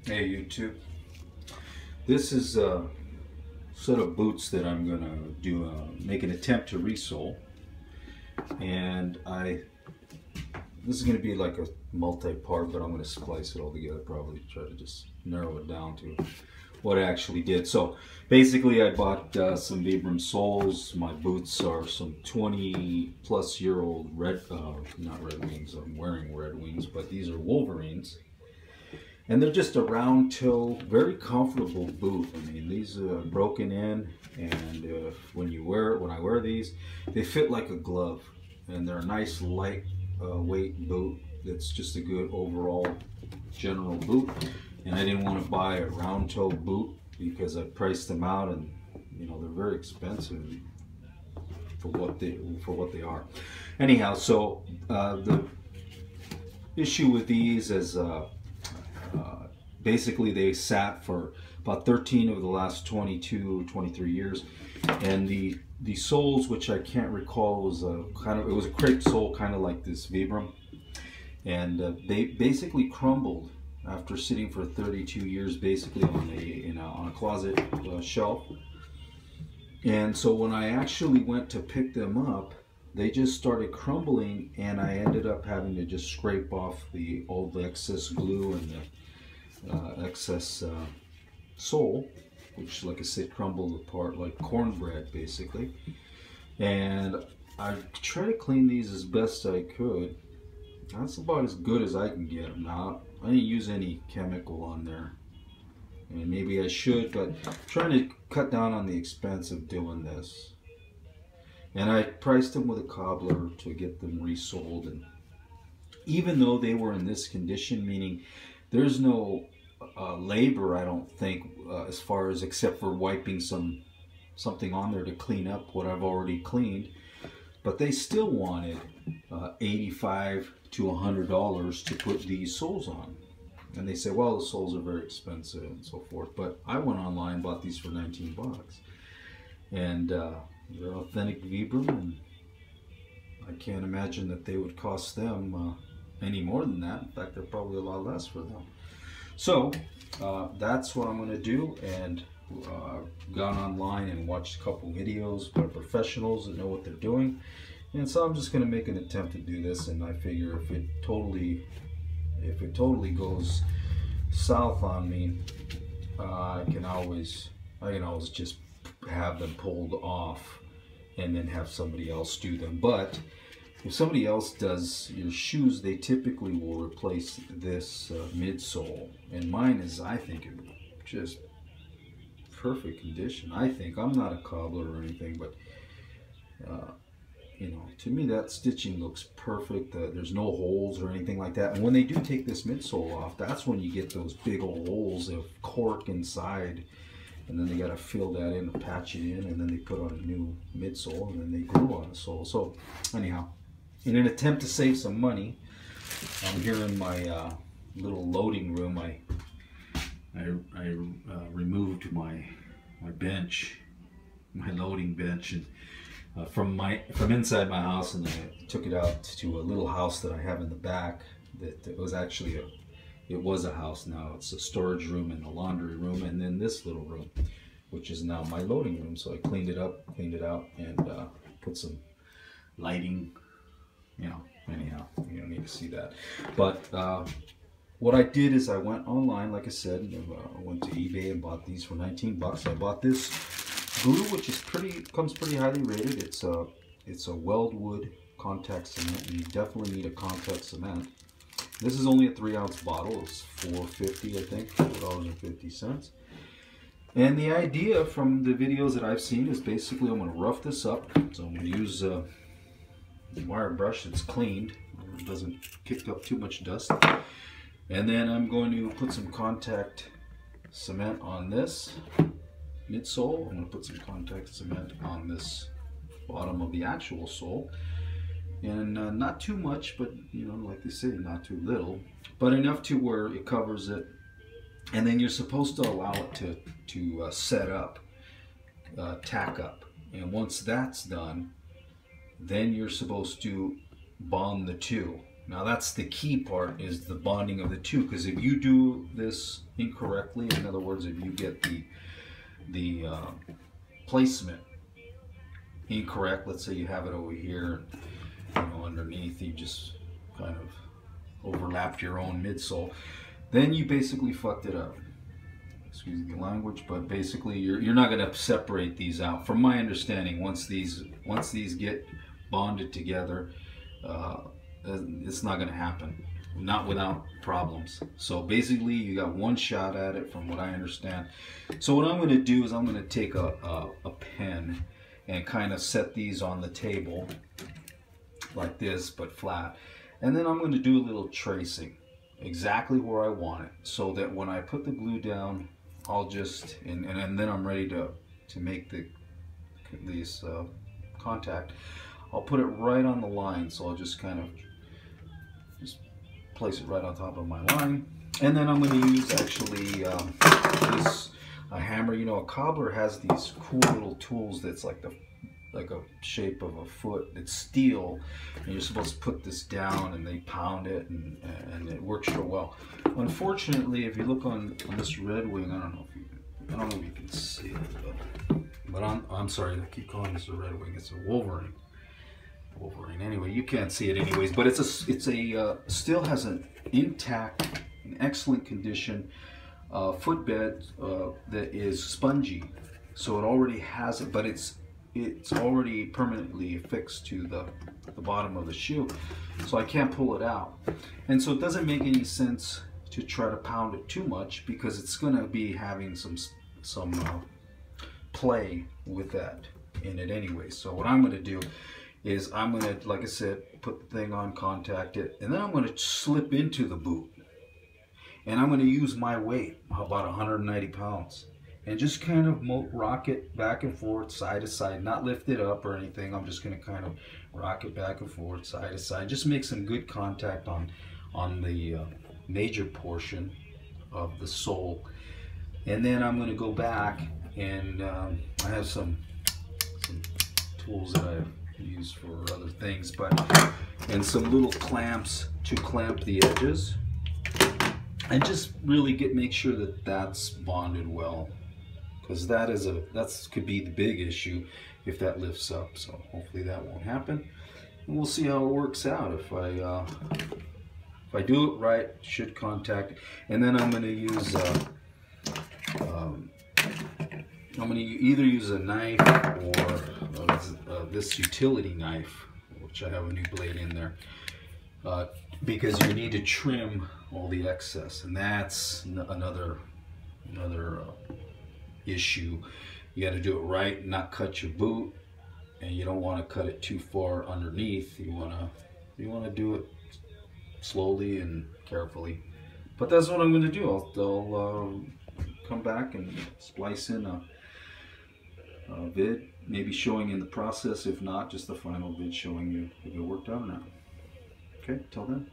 Hey YouTube, this is a set of boots that I'm gonna do make an attempt to resole, and this is gonna be like a multi-part, but I'm gonna splice it all together, probably try to just narrow it down to what I actually did. So basically I bought some Vibram soles. My boots are some 20-plus-year-old not Red Wings, I'm wearing Red Wings, but these are Wolverines. And they're just a round toe, very comfortable boot. I mean, these are broken in, and when I wear these, they fit like a glove. And they're a nice light weight boot. That's just a good overall general boot. And I didn't want to buy a round toe boot because I priced them out, and you know, they're very expensive for what they are. Anyhow, so the issue with these is basically they sat for about 13 of the last 22 or 23 years, and the soles, which I can't recall, was it was a crepe sole, kind of like this Vibram, and they basically crumbled after sitting for 32 years basically on a closet shelf. And so when I actually went to pick them up, they just started crumbling, and I ended up having to just scrape off all the excess glue and the excess sole, which, like I said, crumbled apart like cornbread basically. And I try to clean these as best I could. That's about as good as I can get them. Now, I didn't use any chemical on there, and maybe I should, but I'm trying to cut down on the expense of doing this. And I priced them with a cobbler to get them resold, and even though they were in this condition, meaning there's no labor, I don't think, as far as except for wiping something on there to clean up what I've already cleaned, but they still wanted $85 to $100 to put these soles on. And they said, well, the soles are very expensive and so forth. But I went online, bought these for 19 bucks. And they're authentic Vibram, and I can't imagine that they would cost them any more than that. In fact, they're probably a lot less for them. So that's what I'm going to do, and gone online and watched a couple videos by professionals that know what they're doing. And so I'm just going to make an attempt to do this, and I figure if it totally goes south on me, I can always just have them pulled off and then have somebody else do them. But if somebody else does your shoes, they typically will replace this midsole, and mine is, I think, in just perfect condition. I think. I'm not a cobbler or anything, but you know, to me that stitching looks perfect. There's no holes or anything like that. And when they do take this midsole off, that's when you get those big old holes of cork inside, and then they got to fill that in, patch it in, and then they put on a new midsole, and then they glue on the sole. So anyhow, in an attempt to save some money, I'm here in my little loading room. I removed my bench, my loading bench, and from inside my house, and I took it out to a little house that I have in the back. That was actually it was a house. Now it's a storage room and a laundry room, and then this little room, which is now my loading room. So I cleaned it up, cleaned it out, and put some lighting. You know, anyhow, you don't need to see that. But what I did is I went online, like I said, I went to eBay and bought these for 19 bucks. I bought this glue, which is comes pretty highly rated. It's a Weldwood contact cement, and you definitely need a contact cement. This is only a 3-ounce bottle. It's $4.50, I think, $4.50. And the idea from the videos that I've seen is basically I'm going to rough this up. So I'm going to use the wire brush that's cleaned, it doesn't kick up too much dust, and then I'm going to put some contact cement on this midsole. I'm going to put some contact cement on this bottom of the actual sole, and not too much, but you know, like they say, not too little, but enough to where it covers it. And then you're supposed to allow it to set up, tack up, and once that's done, then you're supposed to bond the two, Now that's the key part, is the bonding of the two, because if you do this incorrectly, in other words, if you get the placement incorrect, let's say you have it over here, you know, underneath, you just kind of overlapped your own midsole, then you basically fucked it up. Excuse the language, but basically you're not going to separate these out. From my understanding, once these get bonded together, it's not going to happen, not without problems. So basically you got one shot at it, from what I understand. So what I'm going to do is I'm going to take a pen and kind of set these on the table like this, but flat, and then I'm going to do a little tracing exactly where I want it, so that when I put the glue down, I'll just and then I'm ready to make these contact. I'll put it right on the line, so I'll just kind of just place it right on top of my line, and then I'm going to use actually a hammer. You know, a cobbler has these cool little tools that's like a shape of a foot. It's steel, and you're supposed to put this down, and they pound it, and it works real well. Unfortunately, if you look on this Red Wing, I don't know if you can see it, but I'm sorry, I keep calling this a Red Wing. It's a Wolverine. Anyway, you can't see it anyways, but it's a still has an intact, in excellent condition footbed that is spongy, so it already has it, but it's already permanently affixed to the bottom of the shoe, so I can't pull it out. And so it doesn't make any sense to try to pound it too much, because it's going to be having some play with that in it anyway. So what I'm going to do is I'm going to, like I said, put the thing on, contact it, and then I'm going to slip into the boot, and I'm going to use my weight, about 190 pounds. And just kind of rock it back and forth, side to side, not lift it up or anything. I'm just going to kind of rock it back and forth, side to side. Just make some good contact on the major portion of the sole. And then I'm going to go back, and I have some tools that I've used for other things, and some little clamps to clamp the edges, and just really make sure that that's bonded well. Because that could be the big issue if that lifts up. So hopefully that won't happen, and we'll see how it works out. If I do it right, it should contact. And then I'm going to use either use a knife or this utility knife, which I have a new blade in there, because you need to trim all the excess, and that's another issue. You got to do it right, not cut your boot, and you don't want to cut it too far underneath. You want to do it slowly and carefully. But that's what I'm going to do. I'll come back and splice in a vid, maybe showing in the process. If not, just the final vid showing you if it worked out or not. Okay, till then.